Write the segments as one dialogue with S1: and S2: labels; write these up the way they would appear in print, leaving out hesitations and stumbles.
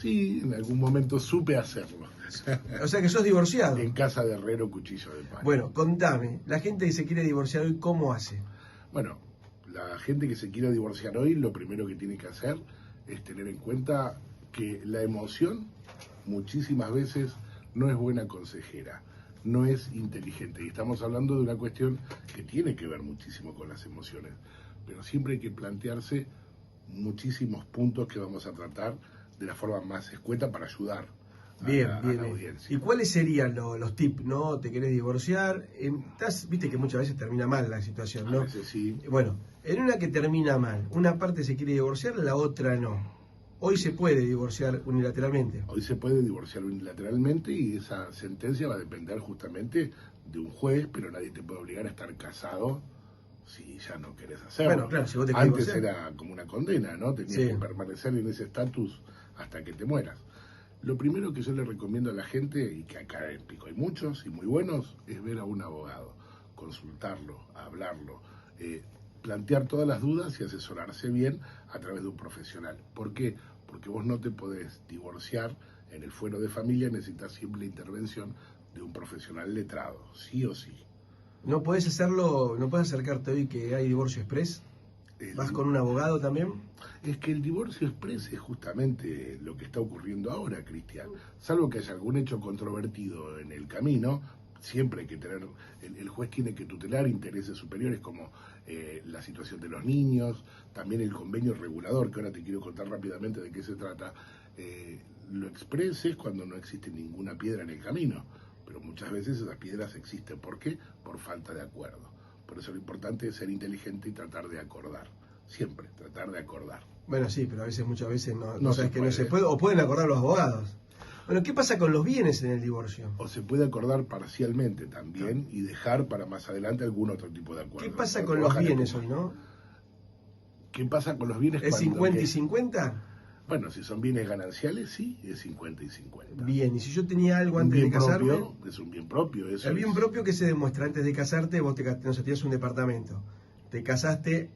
S1: Sí, en algún momento supe hacerlo.
S2: O sea que sos divorciado.
S1: En casa de herrero, cuchillo de palo.
S2: Bueno, contame, la gente que se quiere divorciar hoy, ¿cómo hace?
S1: Bueno, la gente que se quiere divorciar hoy, lo primero que tiene que hacer es tener en cuenta que la emoción muchísimas veces no es buena consejera, no es inteligente. Y estamos hablando de una cuestión que tiene que ver muchísimo con las emociones, pero siempre hay que plantearse muchísimos puntos que vamos a tratar de la forma más escueta para ayudar a la audiencia.
S2: ¿Y cuáles serían los tips, no? ¿Te querés divorciar? Viste que muchas veces termina mal la situación, ¿no?
S1: A veces sí.
S2: Bueno, en una que termina mal, una parte se quiere divorciar, la otra no. Hoy se puede divorciar unilateralmente.
S1: Hoy se puede divorciar unilateralmente y esa sentencia va a depender justamente de un juez, pero nadie te puede obligar a estar casado si ya no querés hacerlo.
S2: Bueno, claro, si vos te querés
S1: Antes
S2: divorciar.
S1: era como una condena, ¿no? Tenías
S2: Sí.
S1: que permanecer en ese estatus hasta que te mueras. Lo primero que yo le recomiendo a la gente, y que acá en Pico hay muchos y muy buenos, es ver a un abogado, consultarlo, hablarlo, plantear todas las dudas y asesorarse bien a través de un profesional. ¿Por qué? Porque vos no te podés divorciar en el fuero de familia, necesitas siempre la intervención de un profesional letrado, sí o sí.
S2: ¿No podés hacerlo, no podés acercarte hoy que hay divorcio express? ¿Vas con un abogado también?
S1: Es que el divorcio express es justamente lo que está ocurriendo ahora, Cristian. Salvo que haya algún hecho controvertido en el camino, siempre hay que tener, el juez tiene que tutelar intereses superiores como la situación de los niños, también el convenio regulador, que ahora te quiero contar rápidamente de qué se trata. Lo express es cuando no existe ninguna piedra en el camino, pero muchas veces esas piedras existen. ¿Por qué? Por falta de acuerdo. Por eso lo importante es ser inteligente y tratar de acordar. Siempre, tratar de acordar.
S2: Bueno, sí, pero muchas veces no
S1: No
S2: sabes
S1: se
S2: que no se
S1: puede.
S2: puede, o pueden acordar los abogados. Bueno, ¿qué pasa con los bienes en el divorcio?
S1: O se puede acordar parcialmente también y dejar para más adelante algún otro tipo de acuerdo.
S2: ¿Qué pasa
S1: No
S2: con los
S1: trabajar en
S2: bienes
S1: común.
S2: hoy, no?
S1: ¿Qué pasa con los bienes
S2: ¿Es
S1: cuando
S2: 50 y 50?
S1: Bueno, si son bienes gananciales, sí, es 50 y 50.
S2: Bien, y si yo tenía algo
S1: Un
S2: antes
S1: bien
S2: de casarme,
S1: propio, es un bien propio. Eso
S2: el bien
S1: es.
S2: propio que se demuestra antes de casarte, vos no sé, tenías un departamento, te casaste,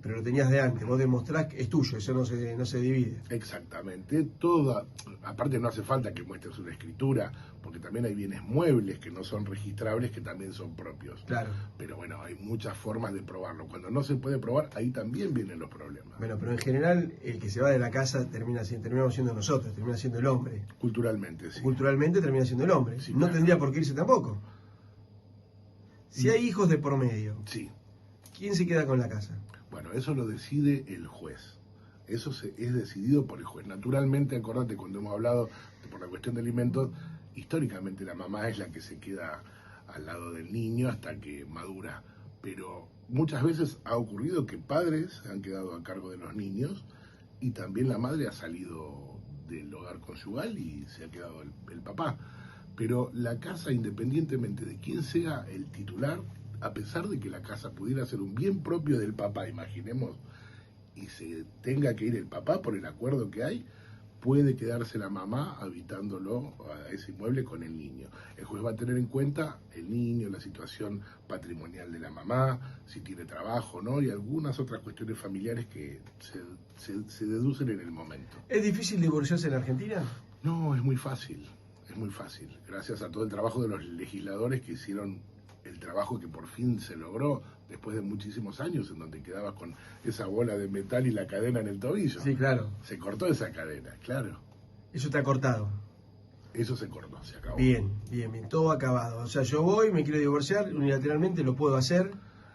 S2: pero lo tenías de antes, vos demostrás que es tuyo, eso no se divide.
S1: Exactamente, aparte no hace falta que muestres una escritura, porque también hay bienes muebles que no son registrables, que también son propios.
S2: Claro.
S1: Pero bueno, hay muchas formas de probarlo. Cuando no se puede probar, ahí también vienen los problemas.
S2: Bueno, pero en general, el que se va de la casa terminamos siendo nosotros, termina siendo el hombre.
S1: Culturalmente, sí.
S2: Culturalmente termina siendo el hombre.
S1: Sí,
S2: no
S1: claro.
S2: tendría por qué irse tampoco. Si hay hijos de por medio,
S1: Sí.
S2: ¿quién se queda con la casa?
S1: Bueno, eso lo decide el juez. Eso es decidido por el juez. Naturalmente, acordate, cuando hemos hablado por la cuestión de alimentos, históricamente la mamá es la que se queda al lado del niño hasta que madura. Pero muchas veces ha ocurrido que padres han quedado a cargo de los niños y también la madre ha salido del hogar conyugal y se ha quedado el papá. Pero la casa, independientemente de quién sea el titular, a pesar de que la casa pudiera ser un bien propio del papá, imaginemos, y se tenga que ir el papá por el acuerdo que hay, puede quedarse la mamá habitándolo a ese inmueble con el niño. El juez va a tener en cuenta el niño, la situación patrimonial de la mamá, si tiene trabajo, ¿no? Y algunas otras cuestiones familiares que se deducen en el momento.
S2: ¿Es difícil divorciarse en Argentina?
S1: No, es muy fácil, es muy fácil. Gracias a todo el trabajo de los legisladores que hicieron el trabajo que por fin se logró después de muchísimos años en donde quedabas con esa bola de metal y la cadena en el tobillo.
S2: Sí, claro.
S1: Se cortó esa cadena, claro.
S2: Eso te ha cortado.
S1: Eso se cortó, se acabó.
S2: Bien, todo acabado. O sea, yo voy, me quiero divorciar, unilateralmente lo puedo hacer.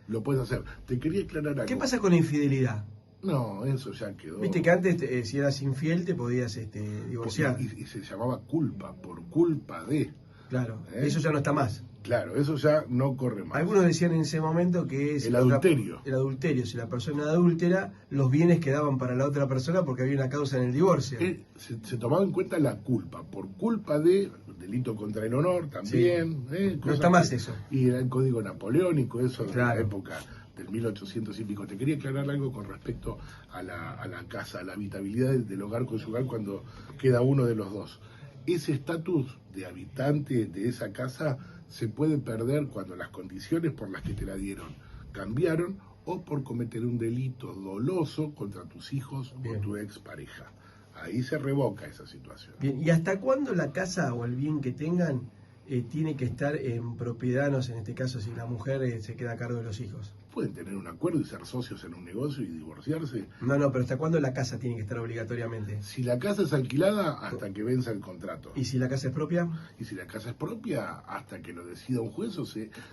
S1: Lo puedes hacer. Te quería aclarar algo.
S2: ¿Qué pasa con la infidelidad?
S1: No, eso ya quedó.
S2: Viste que antes, si eras infiel, te podías divorciar.
S1: Y se llamaba culpa, por culpa de.
S2: Claro, eso ya no está más.
S1: Claro, eso ya no corre más.
S2: Algunos decían en ese momento que
S1: el adulterio.
S2: El adulterio, si la persona era adúltera, los bienes quedaban para la otra persona porque había una causa en el divorcio.
S1: Se tomaba en cuenta la culpa, por culpa de delito contra el honor también.
S2: Sí. No está más eso.
S1: Y era el código napoleónico, eso de
S2: claro.
S1: la época del 1800 y pico. Te quería aclarar algo con respecto a la casa, a la habitabilidad del hogar conyugal cuando queda uno de los dos. Ese estatus de habitante de esa casa se puede perder cuando las condiciones por las que te la dieron cambiaron o por cometer un delito doloso contra tus hijos o tu expareja. ahí se revoca esa situación.
S2: Bien, ¿y hasta cuándo la casa o el bien que tengan tiene que estar en propiedad, no sé, en este caso si la mujer se queda a cargo de los hijos?
S1: Pueden tener un acuerdo y ser socios en un negocio y divorciarse.
S2: No, pero ¿hasta cuándo la casa tiene que estar obligatoriamente?
S1: Si la casa es alquilada, hasta que venza el contrato.
S2: ¿Y si la casa es propia?
S1: Y si la casa es propia, hasta que lo decida un juez,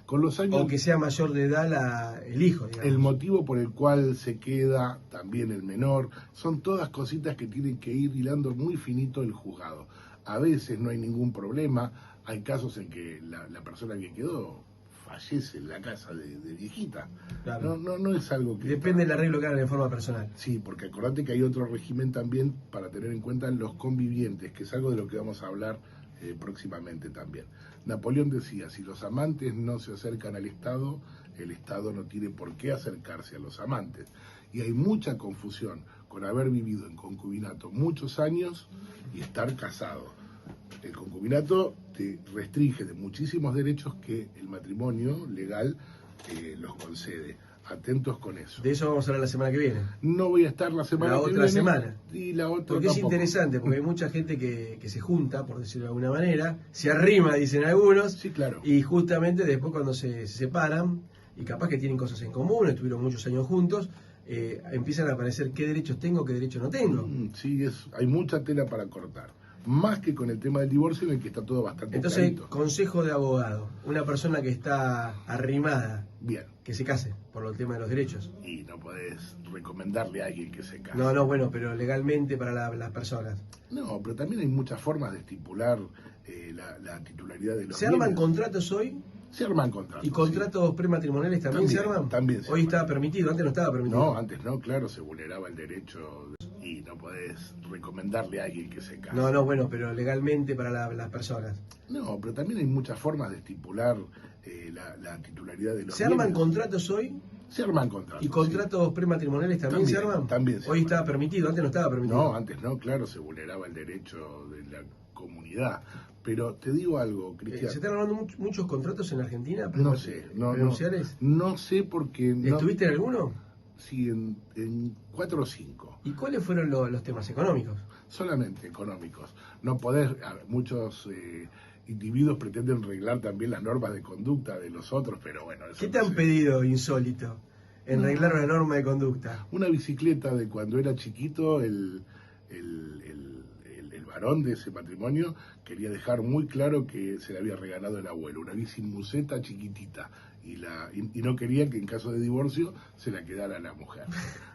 S1: con los años...
S2: O que sea mayor de edad el hijo, digamos.
S1: El motivo por el cual se queda, también el menor, son todas cositas que tienen que ir hilando muy finito el juzgado. A veces no hay ningún problema, hay casos en que la persona que quedó fallece en la casa de viejita.
S2: Claro.
S1: No es algo que...
S2: Depende del arreglo que hagan de forma personal.
S1: Sí, porque acordate que hay otro régimen también para tener en cuenta los convivientes, que es algo de lo que vamos a hablar próximamente también. Napoleón decía, si los amantes no se acercan al Estado, el Estado no tiene por qué acercarse a los amantes. Y hay mucha confusión con haber vivido en concubinato muchos años y estar casado. El concubinato te restringe de muchísimos derechos que el matrimonio legal los concede. Atentos con eso.
S2: De eso vamos a hablar la semana que viene.
S1: No voy a estar la semana que viene.
S2: La otra semana.
S1: Y la otra
S2: porque
S1: tampoco.
S2: Es interesante, porque hay mucha gente que se junta, por decirlo de alguna manera, se arrima, dicen algunos,
S1: Sí, claro.
S2: y justamente después cuando se separan, y capaz que tienen cosas en común, estuvieron muchos años juntos, empiezan a aparecer qué derechos tengo, qué derechos no tengo.
S1: Sí, hay mucha tela para cortar. Más que con el tema del divorcio, en el que está todo bastante
S2: Entonces,
S1: clarito.
S2: consejo de abogado, una persona que está arrimada,
S1: Bien.
S2: que se case, por el tema de los derechos.
S1: Y no podés recomendarle a alguien que se case.
S2: No, bueno, pero legalmente para las personas.
S1: No, pero también hay muchas formas de estipular la titularidad de los
S2: ¿Se arman
S1: bienes.
S2: contratos hoy?
S1: Se arman contratos.
S2: ¿Y contratos prematrimoniales también se arman?
S1: También se
S2: Hoy
S1: arman.
S2: estaba permitido, antes no estaba permitido.
S1: No, antes no, claro, se vulneraba el derecho y no podés recomendarle a alguien que se case.
S2: No, bueno, pero legalmente para las personas.
S1: No, pero también hay muchas formas de estipular la titularidad de los
S2: ¿Se arman
S1: bienes.
S2: contratos hoy?
S1: Se arman contratos.
S2: ¿Y contratos prematrimoniales también se arman?
S1: También se
S2: Hoy
S1: arman.
S2: estaba permitido, antes no estaba permitido.
S1: No, antes no, claro, se vulneraba el derecho de la comunidad. Pero te digo algo, Cristian.
S2: ¿Se están armando muchos contratos en Argentina?
S1: No sé,
S2: ¿Prenupciales?
S1: no sé porque... No,
S2: ¿Estuviste en alguno?
S1: sí, en 4 o 5.
S2: ¿Y cuáles fueron los temas económicos?
S1: Solamente económicos. No podés, muchos individuos pretenden arreglar también las normas de conducta de los otros, pero bueno... Eso
S2: ¿Qué
S1: no
S2: te han
S1: sé.
S2: pedido insólito en arreglar una norma de conducta?
S1: Una bicicleta de cuando era chiquito, el varón de ese matrimonio quería dejar muy claro que se le había regalado el abuelo, una bici museta chiquitita, y no quería que en caso de divorcio se la quedara la mujer.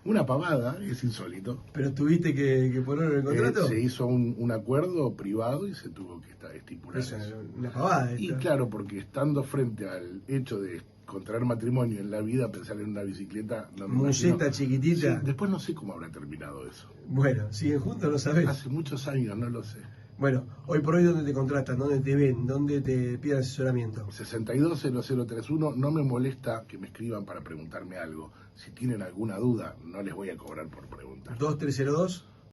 S1: Una pavada, es insólito.
S2: ¿Pero tuviste que ponerlo en el contrato?
S1: Se hizo un acuerdo privado y se tuvo que estipular
S2: Eso,
S1: eso.
S2: una pavada.
S1: Y
S2: esto.
S1: claro, porque estando frente al hecho de contraer matrimonio en la vida, pensar en una bicicleta... No me
S2: Museta
S1: imagino.
S2: chiquitita.
S1: Sí, después no sé cómo habrá terminado eso.
S2: Bueno, ¿siguen juntos? ¿No sabés?
S1: Hace muchos años, no lo sé.
S2: Bueno, hoy por hoy, ¿dónde te contratan? ¿Dónde te ven? ¿Dónde te piden asesoramiento?
S1: 620031, no me molesta que me escriban para preguntarme algo. Si tienen alguna duda, no les voy a cobrar por preguntar.
S2: 2302